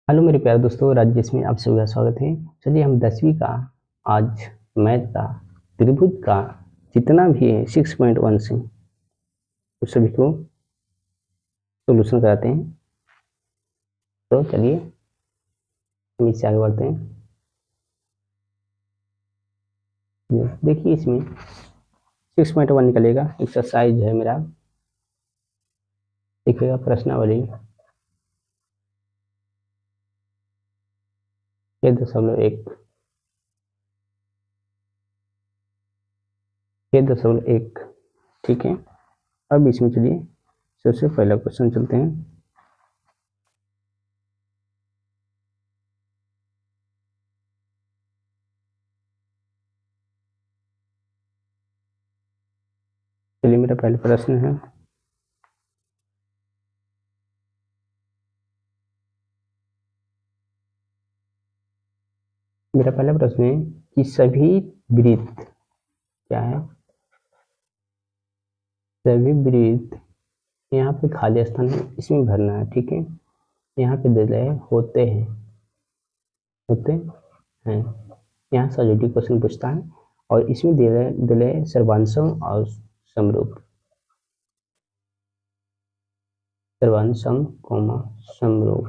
Hello मेरे प्यारे दोस्तों, राजेश में आप सभी का स्वागत है। चलिए हम 10वीं का आज मैथ का त्रिभुज का जितना भी है 6.1 से उस सभी को सोल्यूशन कराते हैं। तो चलिए हम इससे आगे बढ़ते हैं। देखिए इसमें 6.1 निकलेगा, एक्सरसाइज है मेरा। देखिएगा प्रश्नावली 6.1 6.1। ठीक है, अब इसमें चलिए सबसे पहला क्वेश्चन चलते हैं। चलिए मेरा पहला प्रश्न है, मेरा पहला प्रश्न है कि सभी वृत्त क्या है, सभी वृत्त यहाँ पे खाली स्थान है, इसमें भरना है। ठीक है, यहाँ पे दे रहे होते हैं, होते हैं, यहाँ सॉलिड क्वेश्चन पूछता है और इसमें दे रहे सर्वांशम और समरूप, सर्वांशम कोमा समरूप।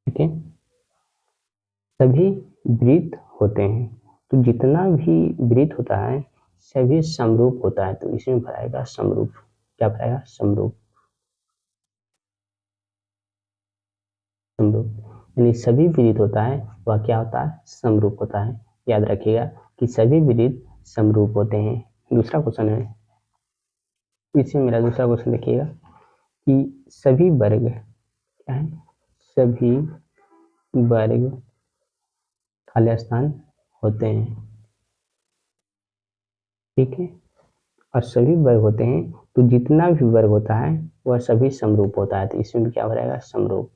ठीक है, सभी वृत्त होते हैं, तो जितना भी वृत्त होता है सभी समरूप होता है, तो इसमें भराएगा समरूप। क्या भराएगा? समरूप। समरूप यानी सभी वृत्त होता है वह क्या होता है? समरूप होता है। याद रखिएगा कि सभी वृत्त समरूप होते हैं। दूसरा क्वेश्चन है, इसमें मेरा दूसरा क्वेश्चन देखिएगा कि सभी वर्ग क्या है, सभी वर्ग खाली स्थान होते हैं। ठीक है, और सभी वर्ग होते हैं तो जितना भी वर्ग होता है वह सभी समरूप होता है, तो इसमें भी क्या भरेगा? समरूप।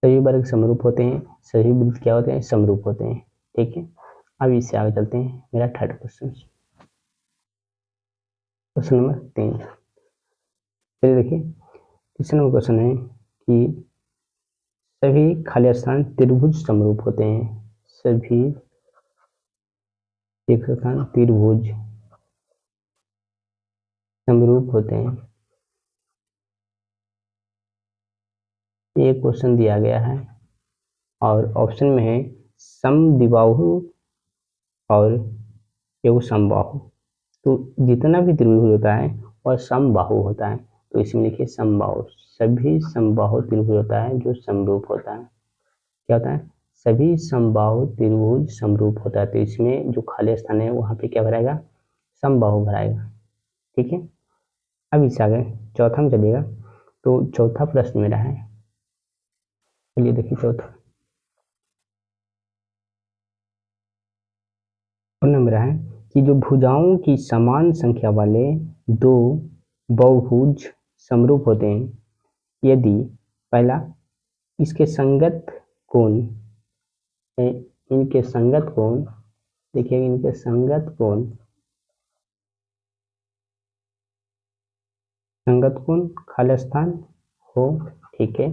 सभी वर्ग समरूप होते हैं, सभी वृत्त क्या होते हैं? समरूप होते हैं। ठीक है, अब इससे आगे चलते हैं। मेरा थर्ड क्वेश्चन, क्वेश्चन नंबर 3। चलिए देखिए, तीसरा नंबर क्वेश्चन है कि सभी खाली स्थान त्रिभुज समरूप होते हैं। सभी एक स्थान त्रिभुज समरूप होते हैं। ये क्वेश्चन दिया गया है और ऑप्शन में है समद्विबाहु और एवं समबाहु। तो जितना भी त्रिभुज होता है वह समबाहु होता है, तो इसमें लिखिए समबाहु। सभी समबाहु त्रिभुज होता है जो समरूप होता है। क्या होता है? सभी समबाहु त्रिभुज समरूप होता है, तो इसमें जो खाली स्थान है वहां पे क्या भराएगा? समबाहु भराएगा। ठीक है, अब इससे आगे चौथा में चलिएगा। तो चौथा प्रश्न मेरा है, चलिए देखिए चौथा प्रश्न मेरा है कि जो भुजाओं की समान संख्या वाले दो बहुभुज समरूप होते हैं, यदि पहला इसके संगत कोण, इनके संगत कोण, देखिए इनके संगत कोण, संगत कोण खाली स्थान हो। ठीक है,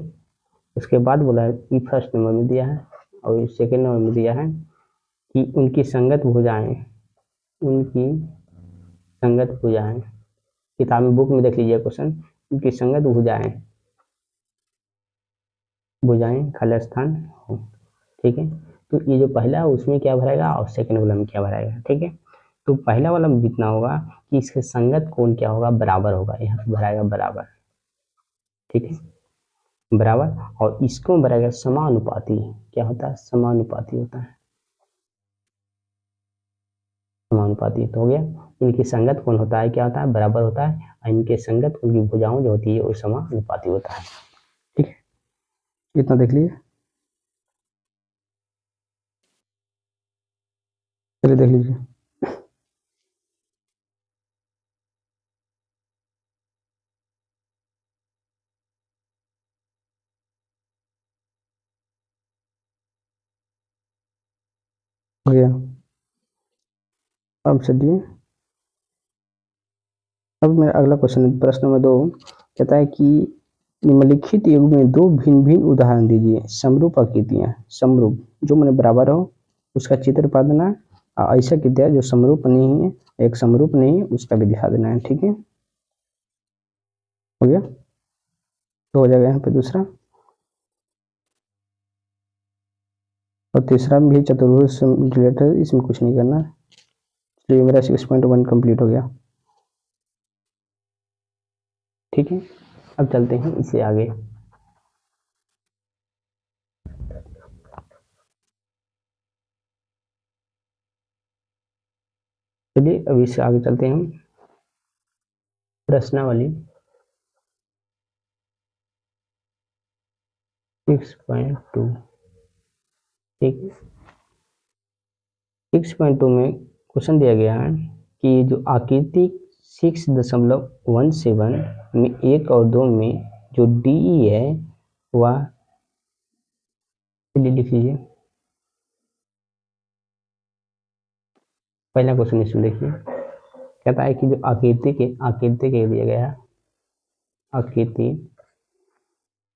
उसके बाद बोला है कि फर्स्ट नंबर में दिया है और सेकेंड नंबर में दिया है कि उनकी संगत भुजाएं, उनकी संगत भुजाएं, किताब में बुक में देख लीजिए क्वेश्चन, उनकी संगत भुजाएं, भुजाएं खाली स्थान हो। ठीक है, तो ये जो पहला है उसमें क्या भरेगा और सेकेंड वाला में क्या भरेगा। ठीक है, तो पहला वाला में जितना होगा कि इसके संगत कोण क्या होगा? बराबर होगा, यहाँ पे भराएगा बराबर। ठीक है, बराबर, और इसको भरेगा समानुपाती। क्या होता है? समानुपाती होता है, समानुपाती तो हो गया। इनकी संगत कोण होता है, क्या होता है? बराबर होता है, और इनके संगत कोण की भुजाओं जो होती है वो समानुपाती होता है। ठीक है, इतना देख लीजिए। चलिए देख लीजिए। हो गया, अब चलिए अब मेरा अगला क्वेश्चन प्रश्न नंबर 2 कहता है कि निम्नलिखित युग में दो भिन्न भिन्न उदाहरण दीजिए। समरूप आकृतियां, समरूप जो मैंने बराबर हो उसका चित्र पा देना, और ऐसा आकृतियां जो समरूप नहीं है, एक समरूप नहीं है उसका भी दिखा देना है। ठीक है, हो गया। तो हो जाएगा यहाँ पे दूसरा, और तीसरा भी चतुर्भुज से रिलेटेड, इसमें कुछ नहीं करना। चलिए मेरा 6.1 कंप्लीट हो गया। ठीक है, अब चलते हैं इससे आगे। चलिए अब इससे आगे चलते हैं हम प्रश्नावली 6.2। ठीक है, 6.2 में क्वेश्चन दिया गया है कि जो आकृति 6.17 में 1 और 2 में जो डी है वह, चलिए लिख लीजिए। पहला क्वेश्चन इसमें देखिए, कहता है कि जो आकृति के दिया गया है, आकृति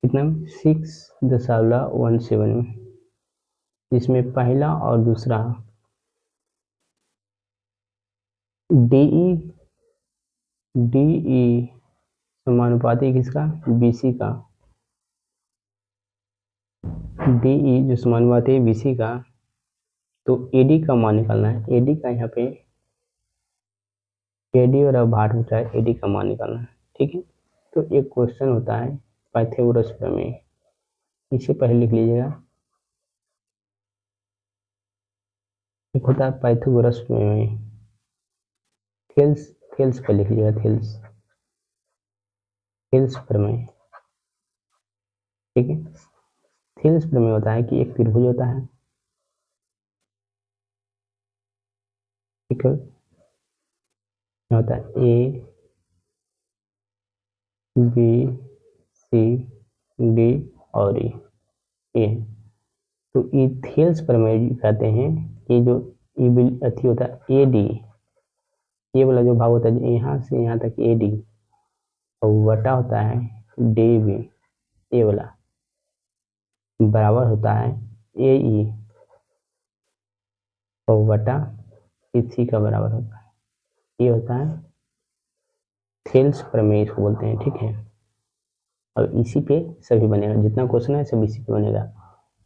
कितना 6.17 में, जिसमें पहला और दूसरा डीई समानुपाती किसका, बीसी का। डीई जो समानुपाती है बीसी का, तो एडी का मान निकालना है। एडी का यहाँ पे एडी और भाट होता है, एडी का मान निकालना है। ठीक है, तो एक क्वेश्चन होता है पाइथागोरस प्रमेय, इसे पहले लिख लीजिएगा। एक होता है पाइथागोरस प्रमेय, थेल्स पर लिख लीजिएगा, थेल्स प्रमेय। ठीक है, थेल्स प्रमेय होता है कि एक त्रिभुज होता है, ठीक है, होता है ए बी सी डी और ए। तो ये थेल्स प्रमेय कहते हैं कि जो अथी होता है ए डी, ये वाला जो भाग होता है यहाँ से यहाँ तक ए डी, और वटा होता है डी बी, ये वाला बराबर होता है ए ई, और वटा सी का बराबर होता है, ये होता है थेल्स प्रमेय इसको बोलते हैं। ठीक है, और इसी पे सभी बनेगा, जितना क्वेश्चन है सब इसी पे बनेगा।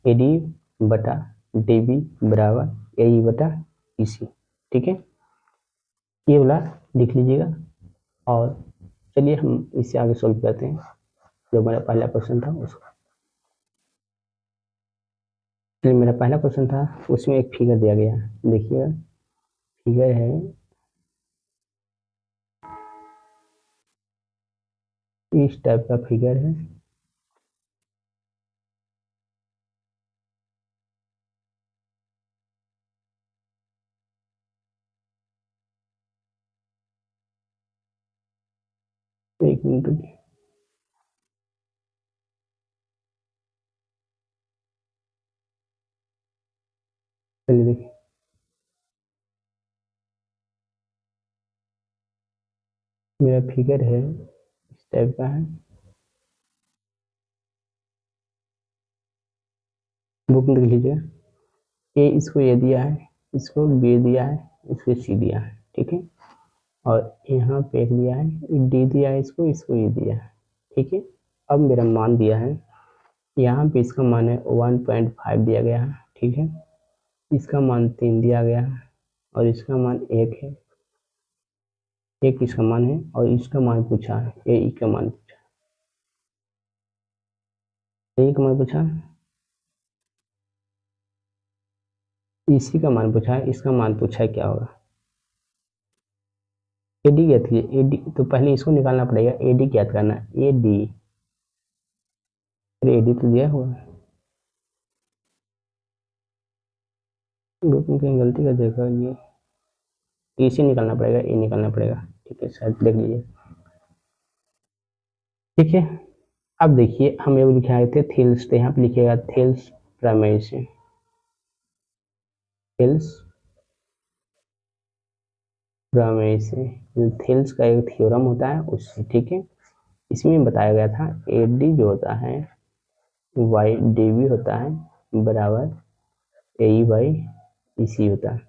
ए डी बटा डी बी बराबर ए ई बटा इसी। ठीक है, ये वाला लिख लीजिएगा। और चलिए हम इससे आगे सॉल्व करते हैं जो मेरा पहला क्वेश्चन था उसको। चलिए मेरा पहला क्वेश्चन था, उसमें एक फिगर दिया गया, देखिएगा फिगर है इस टाइप का फिगर है। एक मिनट रुकिए। चलिए देखिए, मेरा फिगर है इस टाइप का है, बुक में लिख लीजिए। ए इसको ए दिया है, इसको बी दिया है, इसको सी दिया है। ठीक है, और यहाँ पे एक दिया है डी दिया है, इसको इसको ये दिया है। ठीक है, अब मेरा मान दिया है, यहाँ पे इसका मान है 1.5 दिया गया है। ठीक है, इसका मान 3 दिया गया है, और इसका मान 1 है, एक इसका मान है, और इसका मान पूछा है ए ई का मान पूछा, ए का मान पूछा, इसी का मान पूछा है, इसका मान पूछा है क्या होगा। एडी ज्ञात कीजिए, एडी तो पहले इसको निकालना पड़ेगा, एडी ज्ञात करना है, एडी, अरे एडी तो दिया हुआ है, ग्रुप में कहीं गलती कर देगा, ये इसी निकालना पड़ेगा, ए निकालना पड़ेगा। ठीक है, शायद देख लीजिए। ठीक है, अब देखिए हम ये लिखे आए थे थेल्स, तो यहाँ पे लिखिएगा थेल्स प्रमेय से, थेल्स प्रमेय से, थेल्स का एक थ्योरम होता है उससे, ठीक है। इसमें बताया गया था एडी जो होता है वाई डी वी होता है बराबर ए बाई ई सी होता है।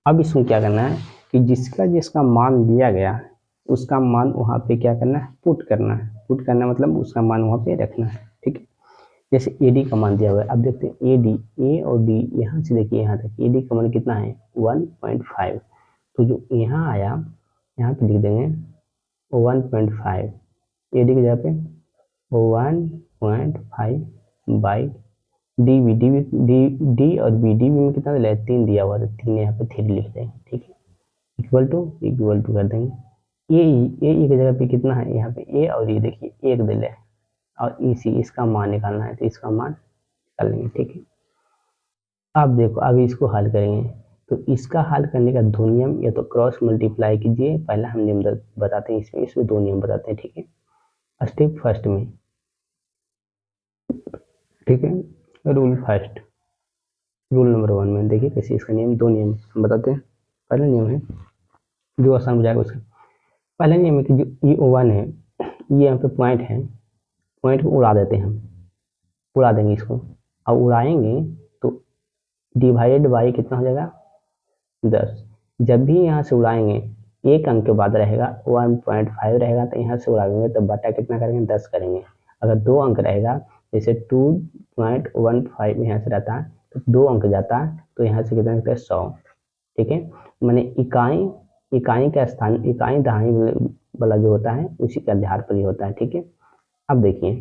अब इसमें क्या करना है कि जिसका जिसका मान दिया गया है उसका मान वहाँ पे क्या करना है, पुट करना है। पुट करना मतलब उसका मान वहाँ पे रखना है, ठीक है। जैसे ए डी का मान दिया हुआ है, अब देखते हैं ए डी, ए और डी यहाँ से देखिए यहाँ तक ए डी का मान कितना है 1.5, तो जो यहाँ आया यहाँ पे लिख देंगे 1.5, ए डी की जगह पे 1.5 बाई डी बी, डी और बी, डी बी में कितना दिया है 3 दिया हुआ है, तो 3 यहाँ पे 3 लिख देंगे, ठीक है। इक्वल टू कर देंगे ए की जगह पे कितना है यहाँ पे ए और ये देखिए 1 दिया है, और ई सी इसका मान निकालना है तो इसका मान निकाल लेंगे, ठीक है। अब देखो अभी इसको हल करेंगे, तो इसका हल करने का दो नियम, या तो क्रॉस मल्टीप्लाई कीजिए, पहला हम नियम बताते हैं, इसमें दो नियम बताते हैं, ठीक है। स्टेप फर्स्ट में, ठीक है, रूल फर्स्ट, रूल नंबर 1 में देखिए कैसे इसका नियम, दो नियम हम बताते हैं। पहला नियम है जो आसान हो जाएगा उसका, पहला नियम है कि जो ये वन है, ये यहाँ पे पॉइंट है, पॉइंट को उड़ा देते हैं हम, उड़ा देंगे इसको, अब उड़ाएंगे तो डिवाइडेड बाई कितना हो जाएगा 10। जब भी यहाँ से उड़ाएंगे एक अंक के बाद रहेगा 1.5 रहेगा, तो यहाँ से उड़ाएंगे तो बटा कितना करेंगे 10 करेंगे। अगर दो अंक रहेगा जैसे 2.15 यहाँ से रहता है तो 2 अंक जाता है, तो यहाँ से कितना रहता है 100, ठीक है। मैंने इकाई का स्थान, इकाई दहाई वाला जो होता है उसी के आधार पर ही होता है, ठीक है। अब देखिए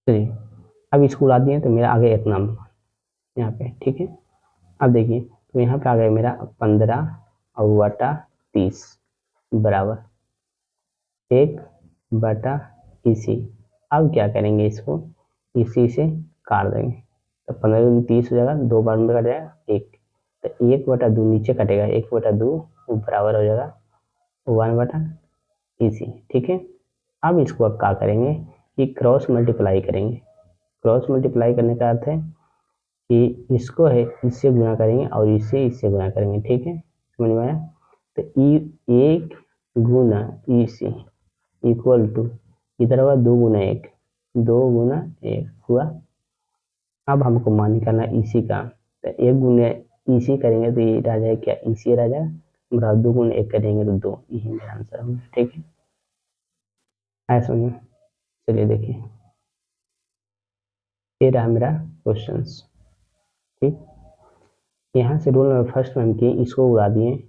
चलिए, अब इसको उड़ा दिए तो मेरा आ गया एक नंबर यहाँ पे, ठीक है। अब देखिए तो यहाँ पे आ गया मेरा 15 और बटा 30 बराबर 1/इसी। अब क्या करेंगे, इसको इसी से काट देंगे, तो 15 दूनी 30 हो जाएगा, 2 बार में कट जाएगा 1, तो 1/2 नीचे कटेगा, 1/2 बराबर हो जाएगा 1/इसी, ठीक है। अब इसको अब क्या करेंगे कि क्रॉस मल्टीप्लाई करेंगे। क्रॉस मल्टीप्लाई करने का अर्थ है कि इसको है इससे गुणा करेंगे और इसे इससे गुणा करेंगे, ठीक है, समझ में आया। तो एक गुना ई सी इक्वल टू, इधर होगा 2 गुना 1, 2 गुना 1 हुआ। अब हमको मान निकालना इसी का, तो 1 गुना इसी करेंगे तो ये रह जाएगा क्या, इसी रह जाएगा, बराबर 2 गुना 1 करेंगे तो 2, यही मेरा आंसर होगा, ठीक है। ऐसा समझ में, चलिए देखिए ये रहा मेरा क्वेश्चन, ठीक। यहाँ से रूल नंबर फर्स्ट में हम किए, इसको उड़ा दिए,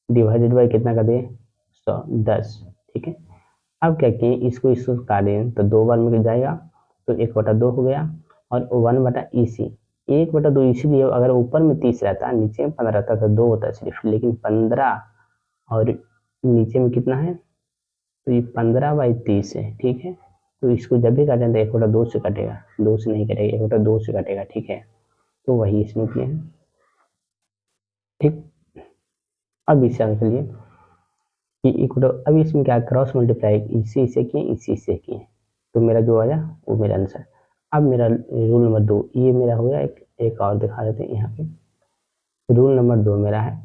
डिवाइडेड बाई कितना कर दिए 100, 10, ठीक है। अब क्या किए, इसको काट दें तो 2 बार में जाएगा, तो 1/2 हो गया, और 1/इसी, 1/2 इसीलिए अगर ऊपर में 30 रहता, नीचे में 15 रहता तो 2 होता सिर्फ, लेकिन 15 और नीचे में कितना है, तो ये 15/30 है, ठीक है। तो इसको जब भी काटें तो 1/2 से कटेगा, 2 से नहीं कटेगा, 1/2 से कटेगा, ठीक है। तो वही इसमें किए हैं, ठीक। अब इसे आगे चलिए कि इक्वल, अब इसमें क्या क्रॉस मल्टीप्लाई इसी से किए, इसी से किए, तो मेरा जो आया वो मेरा आंसर। अब मेरा रूल नंबर 2, ये मेरा हो गया, एक और दिखा देते हैं यहाँ पे। रूल नंबर 2 मेरा है,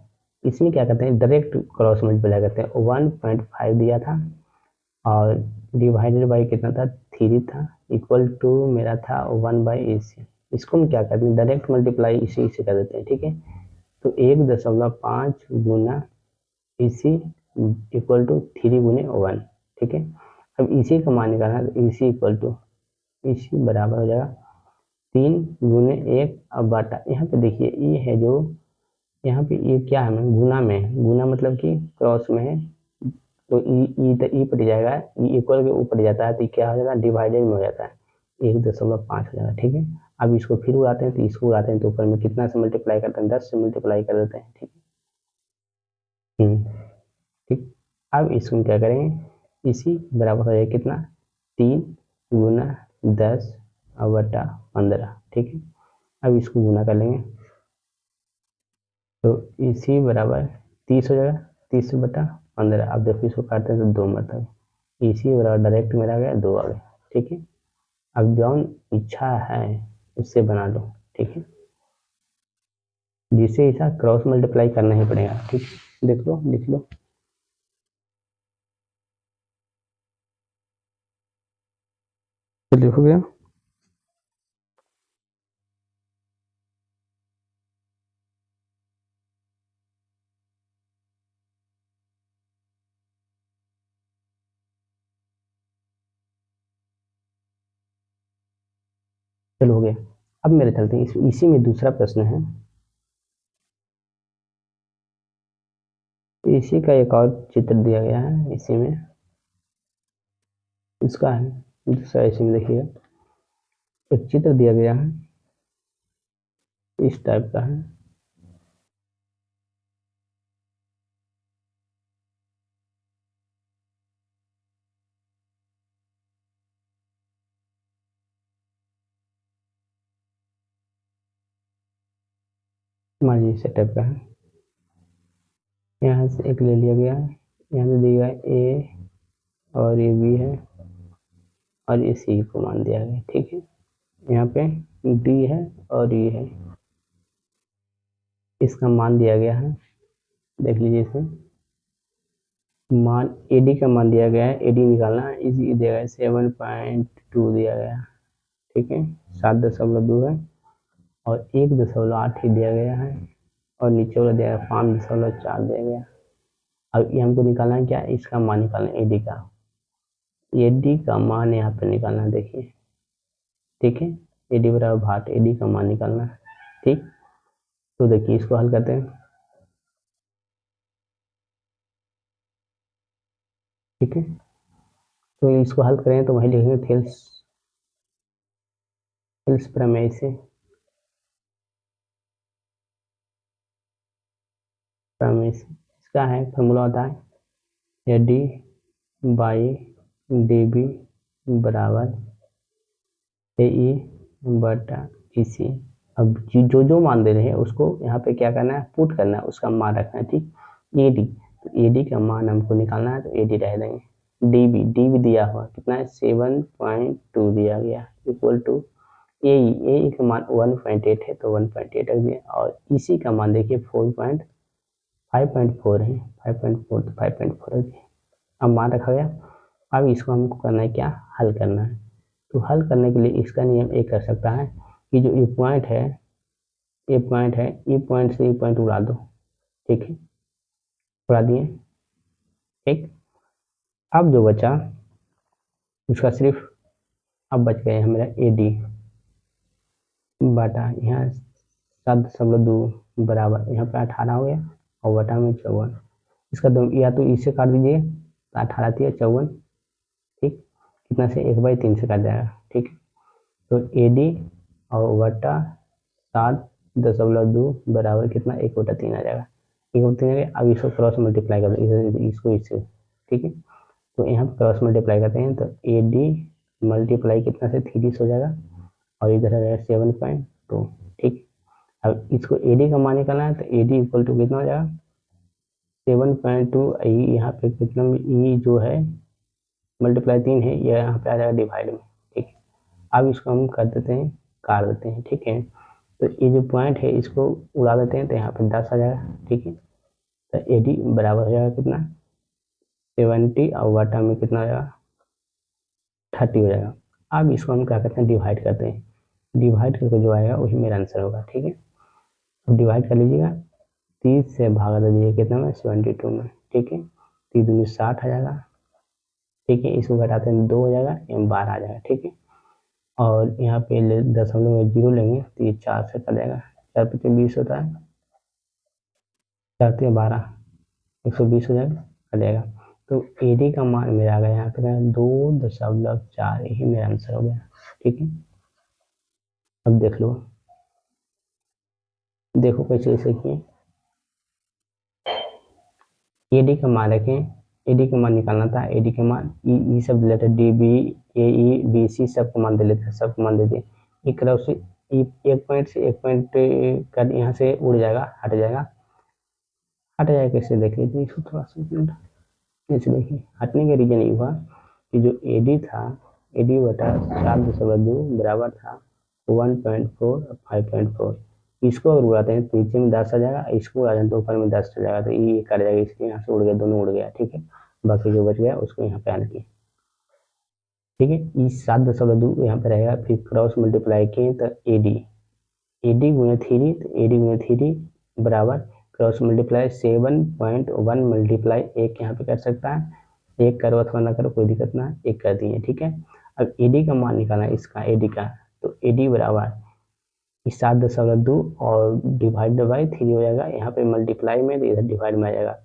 इसमें क्या करते हैं डायरेक्ट क्रॉस मल्टीप्लाई करते हैं। 1.5 दिया था और डिवाइडेड बाई कितना था 3 था, इक्वल टू मेरा था 1/AC। इसको हम क्या करते हैं डायरेक्ट मल्टीप्लाई इसी से कर देते हैं, ठीक है। तो 1.5 गुना इसी इक्वल टू 3 गुने 1, ठीक है। अब इसी का मान निकालना है, तो इसी इक्वल टू इसी बराबर हो जाएगा 3 गुने 1 अब बाटा, यहाँ पे देखिए ये है जो, यहाँ पे ये क्या है गुना में है, गुना मतलब कि क्रॉस में है, तो ई पट जाएगा, ई इक्वल के ऊपर जाता है तो क्या हो जाता है डिवाइडेड में हो जाता है, 1.5 हो जाएगा, ठीक है। अब इसको फिर उड़ाते हैं, तो इसको उड़ाते हैं तो ऊपर में कितना से मल्टीप्लाई करते हैं 10 से मल्टीप्लाई कर देते हैं, ठीक है। ठीक। अब इसको क्या करेंगे, इसी बराबर हो जाएगा कितना 3 गुना 10 बटा 15, ठीक है। अब इसको गुना कर लेंगे तो इसी बराबर 30 हो जाएगा, 30/15। अब देखो इसको काटते हैं तो 2 मतलब, इसी बराबर डायरेक्ट मेरा आ गया 2 आ गया, ठीक है। अब जौन इच्छा है उससे बना लो, ठीक है, जिससे ऐसा क्रॉस मल्टीप्लाई करना ही पड़ेगा, ठीक है, देख लो, लिख लो। चलिए हो गया। चलो हो गया। अब मेरे चलते हैं इसी में दूसरा प्रश्न है, इसी का एक और चित्र दिया गया है, इसी में इसका है दूसरा, इसी में देखिएगा एक चित्र दिया गया है, इस टाइप का है। मान लीजिए इस टाइप का है, यहाँ से एक ले लिया गया है, यहाँ से दिया गया ए और ये बी है और ये सी को मान दिया गया, ठीक है, यहाँ पे डी है और ये है, इसका मान दिया गया है, देख लीजिए इसमें मान एडी का मान दिया गया है, एडी निकालना है, इसी दिया गया 7.2 दिया गया, ठीक है, 7.2 है और 1.8 ही दिया गया है और नीचे वाला दिया गया 5.4 दिया गया। अब ये हमको निकालना है क्या, इसका मान निकालना है एडी का, एडी का मान यहाँ पे निकालना है, देखिए, ठीक है, एडी बराबर भाट, एडी का मान निकालना है, ठीक। तो देखिए इसको हल करते हैं, ठीक है, तो इसको हल करें तो वही लिखेंगे थेल्स थेल्स प्रमेय से, प्रमेय से इसका है फॉर्मूला होता है एडी बाई डी बी बराबर ए ई बटा ई सी। अब जो जो मान दे रहे हैं उसको यहाँ पे क्या करना है, पुट करना है, उसका मान रखना है, ठीक, एडी, तो एडी का मान हमको निकालना है, तो एडी रह देंगे, डी बी दिया हुआ कितना है 7.2 दिया गया इक्वल टू ए का मान 1.8 है तो 1.8 रख दिया और इसी का मान देखिए 5.4 है, 5.4 तो 5.4 रख दिया, अब मान रखा गया। अब इसको हमको करना है क्या, हल करना है, तो हल करने के लिए इसका नियम एक कर सकता है कि जो ये पॉइंट है, ये पॉइंट है, ये पॉइंट से ये पॉइंट उड़ा दो, ठीक है, उड़ा दिए, ठीक। अब जो बचा उसका सिर्फ, अब बच गए मेरा ए डी बटा यहाँ 7.2 बराबर यहाँ पे 18 हो गया और बटा में 54, इसका दो या तो इससे काट दीजिए तो 18 थी 54, ठीक, कितना से 1/3 से काट जाएगा, ठीक, तो ए डी और बटा 7.2 बराबर कितना 1/3 आ जाएगा, 1/3 आ गया। अब इसको क्रॉस मल्टीप्लाई कर दो, इसको इससे, ठीक है, तो यहाँ पे क्रॉस मल्टीप्लाई करते हैं तो ए डी मल्टीप्लाई कितना से 3 हो जाएगा और इधर आ जाएगा 7.2, ठीक। अब इसको ए डी का मान निकालना है तो ए डी इक्वल टू कितना हो जाएगा 7.2, यहाँ पे कितना ई जो है मल्टीप्लाई 3 है, यह यहाँ पे आ जाएगा डिवाइड में, ठीक है। अब इसको हम कर देते हैं, काट देते हैं, ठीक है, तो ये जो पॉइंट है इसको उड़ा देते हैं तो यहाँ पे 10 आ जाएगा, ठीक है, तो ए डी बराबर हो जाएगा कितना 70 और वाटा में कितना हो जाएगा 30 हो जाएगा। अब इसको हम क्या करते हैं, डिवाइड करते हैं, डिवाइड करके जो आएगा वही मेरा आंसर होगा, ठीक है। अब डिवाइड कर लीजिएगा, 30 से भागा दे दीजिए कितना में 72 में, ठीक है, 3 दूनी 60 आ जाएगा, ठीक है, इसको घटाते हैं 2 हो जाएगा, यहाँ 12 आ जाएगा, ठीक है, और यहाँ पे दशमलव में 0 लेंगे तो ये 4 से कट जाएगा, 4 पचे 20 होता है, 4 3 12, 120 हो जाएगा, कट जाएगा। तो ए डी का मान मेरा आ गया यहाँ पे 2.4, यही मेरा आंसर हो गया, ठीक है। अब देख लो, देखो कैसे कैसे किए, ए डी का मान रखें, ए डी का मान निकालना था, ए डी का मान ई सब लेटर डी बी ए ई बी सी सबको मान दे लेते हैं, सबको मान दे दिए, एक तरफ से एक पॉइंट से एक पॉइंट कर यहाँ से उड़ जाएगा, हट जाएगा, हट जाएगा कैसे देख लीजिए, इसको थोड़ा सा ऐसे देखिए, हटने का रीजन ये हुआ कि जो ए डी था, ए डी बटा 7.2 बराबर था 1.4 5.4। इसको अगर उड़ाते हैं तो नीचे में 10 आ जाएगा, इसको उड़ाते हैं तो ऊपर में 10 आ जाएगा, तो ये कट जाएगा, इसके यहाँ से उड़ गया, दोनों उड़ गया, ठीक है। बाकी जो बच गया उसको यहाँ पे आने की, ठीक है। ये 7.2 यहाँ पे रहेगा, फिर क्रॉस मल्टीप्लाई किए तो एडी गुणे थ्री, तो एडी गुणे थ्री बराबर क्रॉस मल्टीप्लाई 7.1 मल्टीप्लाई एक यहाँ पे कर सकता है, एक करो अथवा ना करो कोई दिक्कत ना, एक कर दिए, ठीक है। अब एडी का मान निकालना है इसका, एडी का, तो एडी बराबर 7.2 और डिवाइड बाई 3 हो जाएगा, यहाँ पे मल्टीप्लाई में तो इधर डिवाइड में आ जाएगा,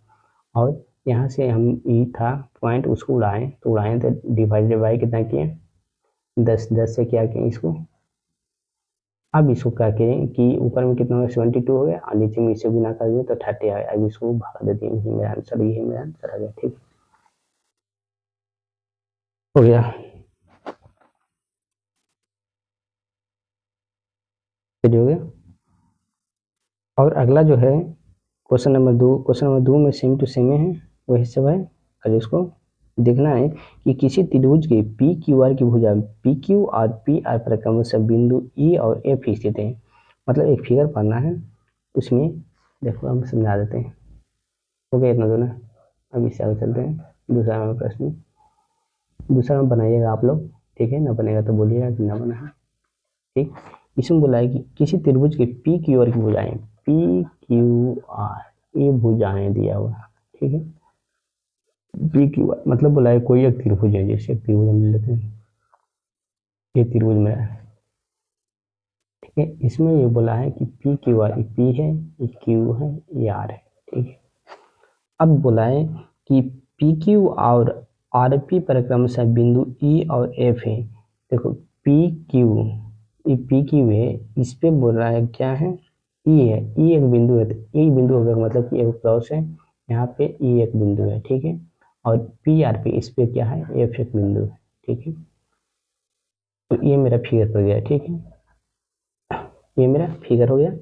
और यहाँ से हम ई था पॉइंट उसको उड़ाएं तो डिवाइडेड बाई कितना किए 10 से क्या किए इसको। अब इसको क्या करें कि ऊपर में कितना हो गया 72 हो गया, और नीचे में इसे गुना कर दिए तो 30 आ गया। अब इसको भाग देते हैं, ये मेरा आंसर आ गया, ठीक हो गया। हो गया। और अगला जो है क्वेश्चन नंबर 2 में सेम टू सेम है, वही सब है। और इसको देखना है कि किसी त्रिभुज के पी क्यू आर की भुजा पी क्यू और पी आर पर क्रमशः बिंदु ई और एफ स्थित है। मतलब एक फिगर पढ़ना है, उसमें देखो हम समझा देते हैं। हो गया इतना दोनों। अब इससे आगे चलते हैं दूसरा प्रश्न। दूसरा बनाइएगा आप लोग, ठीक है, ना बनेगा तो बोलिएगा कि ना बना है, ठीक। इसमें बोला है कि किसी त्रिभुज के पी क्यू आर की भुजाएं पी क्यू आर, ये भुजाएं दिया हुआ, ठीक है। पी क्यू आर मतलब बोला है कोई एक त्रिभुज है, जैसे एक त्रिभुज हम लेते हैं, ये त्रिभुज में है, ठीक है। इसमें ये बोला है कि पी क्यू आर, पी है, ये क्यू है, ये आर है, ठीक है। अब बोला है कि पी क्यू और आर पी पर क्रमशः बिंदु ई और एफ है। देखो पी क्यू, ये पी क्यू है, इस पे बोल रहा है क्या है, ई है, ई एक बिंदु है, तो ई बिंदु होगा मतलब कि एक क्रॉस है, यहाँ पे ई एक बिंदु है, ठीक है। और पी आर पे, इस पे क्या है, एफ एक बिंदु है, ठीक है। तो ये मेरा फिगर हो गया, ठीक है, ये मेरा फिगर हो गया।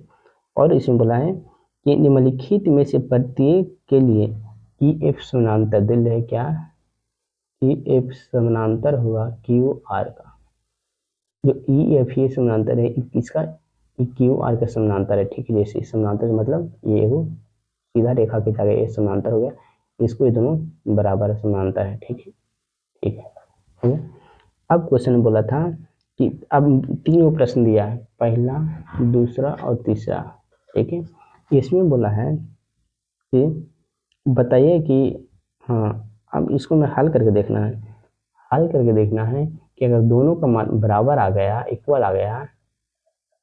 और इसमें बोला है कि निम्नलिखित में से प्रत्येक के लिए ई एफ समानांतर दिल है क्या, ई एफ समानांतर होगा क्यू आर का। जो ई एफ ये समानांतर है किसका, क्यू आर का समानांतर है, ठीक है। जैसे समानांतर मतलब ये वो सीधा रेखा के आगे ये समानांतर हो गया, इसको ये दोनों बराबर समानांतर है, ठीक है, ठीक है। अब क्वेश्चन बोला था कि अब तीनों प्रश्न दिया है, पहला, दूसरा और तीसरा, ठीक है। इसमें बोला है कि बताइए कि, हाँ, अब इसको मैं हल करके देखना है, हल करके देखना है कि अगर दोनों का मान बराबर आ गया, इक्वल आ गया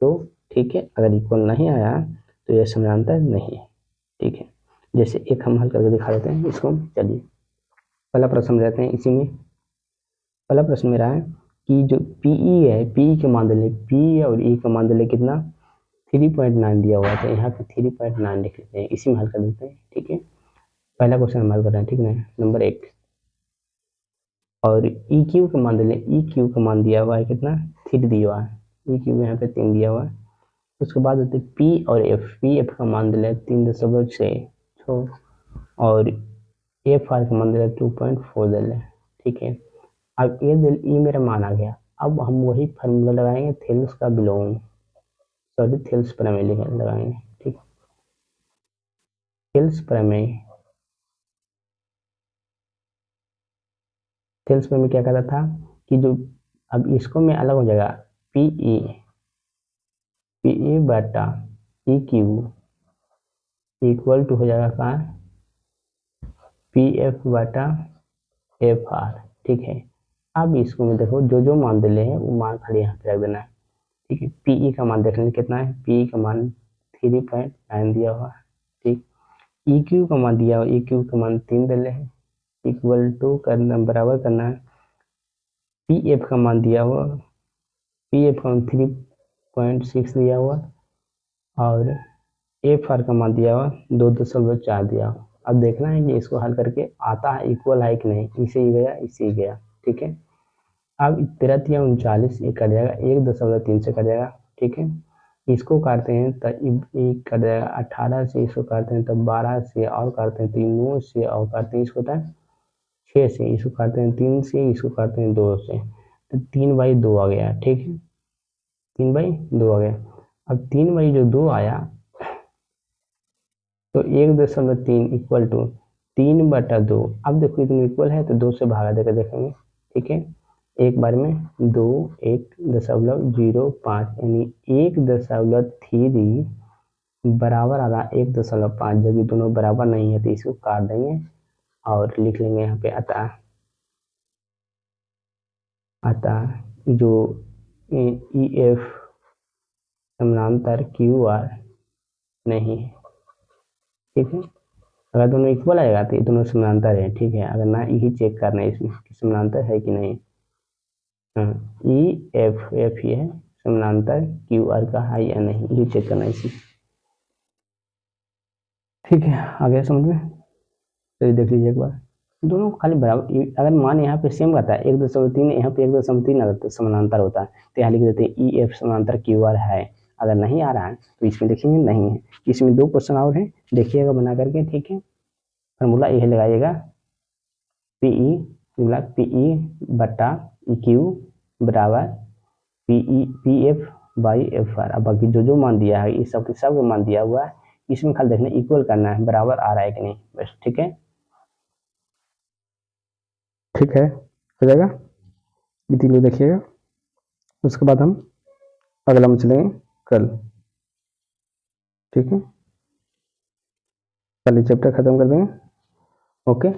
तो ठीक है, अगर इक्वल नहीं आया तो यह समानांतर नहीं है, ठीक है। जैसे एक हम हल करके दिखा देते हैं इसको, चलिए पहला प्रश्न रहते हैं इसी में। पहला प्रश्न मेरा है कि जो पीई है, पीई के मान ले, पी और ई का मान ले कितना 3.9 दिया हुआ था, यहाँ पे 3.9 लिख लेते हैं, इसी में हल कर देते हैं, ठीक है। पहला क्वेश्चन हम हल कर रहे हैं, ठीक है, नंबर 1। और ई क्यू का मान ले, ई क्यू का मान दिया हुआ है कितना 3 दिया हुआ है, ई क्यू यहाँ पे 3 दिया हुआ है। उसके बाद होते पी और एफ, पी एफ का मान दिया 3.6 और एफ आर का मान दिया 2.4 दिल है, ठीक है। अब ये मेरा मान आ गया, अब हम वही फार्मूला लगाएंगे थेल्स का बिलोंग, सॉरी थेल्स प्रमेय लगाएंगे, ठीक। थेल्स प्रमेय, थेल्स प्रमेय क्या कहता था कि जो, अब इसको में अलग हो जाएगा, पीई, पीई बटा ई क्यू इक्वल टू हो जाएगा कहाँ, पी एफ बटा एफ आर, ठीक है। अब इसको में देखो जो जो मान दिले हैं वो मान खाली यहाँ पे रख देना है, ठीक है। पीई का मान देख लेंगे कितना है, पीई का मान 3.9 दिया हुआ है, ठीक। ई क्यू का मान दिया हुआ, ई क्यू का मान 3 दिले है, इक्वल टू करना बराबर करना है, पी एफ का मान दिया हुआ, पी एफ का मान 3.6 दिया हुआ, और एफ आर का मान दिया हुआ 2.4 दिया हुआ। अब देखना है कि इसको हल करके आता है इक्वल है कि नहीं, इसे ही गया, इसे ही गया, ठीक है। अब 13 या 39 ये कट जाएगा, 1.3 से कट जाएगा, ठीक है। इसको काटते हैं तो एक कट जाएगा, 18 से इसको काटते हैं तो 12 से, और काटते हैं तो 9 से, और काटते हैं इसको होता है 6 से, इसको काटते हैं 3 से, इसको काटते हैं 2 से, तो 3/2 आ गया, ठीक है। 3/2 आ गया। अब 3/2 आया तो 1.3 इक्वल टू 3/2। अब देखो इतना इक्वल है तो 2 से भागा देकर देखेंगे, ठीक है। एक बार में 2 1.05 यानी 1.3 बराबर आ रहा 1.5, जब ये दोनों बराबर नहीं है तो इसको काट देंगे और लिख लेंगे यहाँ पे अतः जो ई एफ समानांतर क्यू आर नहीं है, ठीक है। अगर दोनों इक्वल आएगा तो ये दोनों समानांतर है, ठीक है। अगर ना यही चेक करना है इसमें कि समानांतर है कि नहीं। हाँ, ई एफ ही है, समानांतर क्यू आर का है या नहीं, ये चेक करना है इसमें, ठीक है। आ गया समझ में? तो ये देख लीजिए एक बार, दोनों खाली बराबर। अगर मान यहाँ पे सेम रहता है 1.3, यहाँ पे 1.3 अगर तो समानांतर होता है तो यहाँ लिख देते हैं ई एफ समानांतर क्यू आर है। अगर नहीं आ रहा है तो इसमें देखेंगे नहीं है। इसमें 2 क्वेश्चन और है, देखिएगा बना करके, ठीक है। फॉर्मूला यही लगाइएगा, पीई बट्टा ई क्यू बराबर P F by F R. अब बाकी जो मान दिया है इस सब का मान दिया हुआ है, इसमें खाली देखना इक्वल करना है, बराबर आ रहा है कि नहीं, बस, ठीक है। ठीक है, हो जाएगा। ये तीनों देखिएगा, उसके बाद हम अगला में चलेंगे कल, ठीक है। कल ये चैप्टर खत्म कर देंगे, ओके।